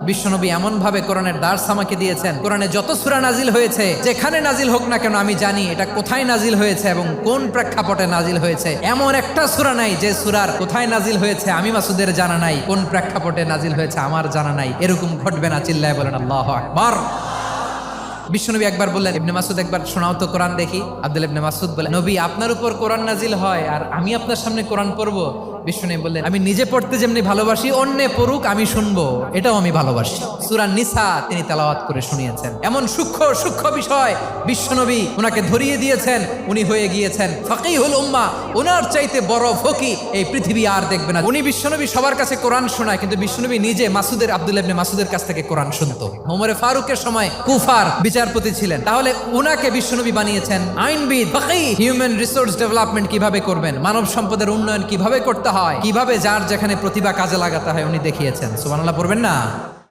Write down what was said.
বিশ্বনবী এমন ভাবে কোরআনের দার্স আমাকে দিয়েছেন, কোরআনে যত সূরা নাজিল হয়েছে, যেখানে নাজিল হোক না কেন আমি জানি এটা কোথায় নাজিল হয়েছে এবং কোন প্রেক্ষাপটে নাজিল হয়েছে। এমন একটা সূরা নাই যে সূরার কোথায় নাজিল হয়েছে আমি মাসুদের জানা নাই, কোন প্রেক্ষাপটে নাজিল হয়েছে আমার জানা নাই। এরকম ঘটবে না, চিল্লায় বলেন আল্লাহু আকবার। বিশ্বনবী একবার বললেন, ইবনে মাসুদ একবার শোনাও তো কোরআন দেখি। আব্দুল্লাহ ইবনে মাসুদ বলেন, নবী আপনার উপর কোরআন নাজিল হয় আর আমি আপনার সামনে কোরআন পড়বো? বিশ্বনবী বললেন, আমি নিজে পড়তে যেমনি ভালোবাসি, অন্যে পড়ুক আমি শুনবো, এটাও আমি ভালোবাসি। সূরা নিসা তিনি তেলাওয়াত করে শুনিয়েছেন। এমন সূক্ষ্ম সূক্ষ্ম বিষয় বিশ্বনবী ওনাকে ধরিয়ে দিয়েছেন, উনি হয়ে গিয়েছেন ফাকিহুল উম্মাহ। ওনার চাইতে বড় ফকি এই পৃথিবী আর দেখবে না। উনি বিশ্বনবী সবার কাছে কোরআন শোনায়, কিন্তু বিশ্বনবী নিজে মাসুদের, আব্দুল্লাহ ইবনে মাসুদের কাছ থেকে কোরআন শুনতো। ওমরে ফারুকের সময় কুফার বিচারপতি ছিলেন, তাহলে উনাকে বিশ্বনবী বানিয়েছেন আইনবিদ, ফাকিহ। হিউম্যান রিসোর্স ডেভেলপমেন্ট কিভাবে করবেন, মানব সম্পদের উন্নয়ন কিভাবে করতে হয়, কিভাবে যার যেখানে প্রতিভা কাজে লাগাতে হয় উনি দেখিয়েছেন। সুবহানাল্লাহ পড়বেন না?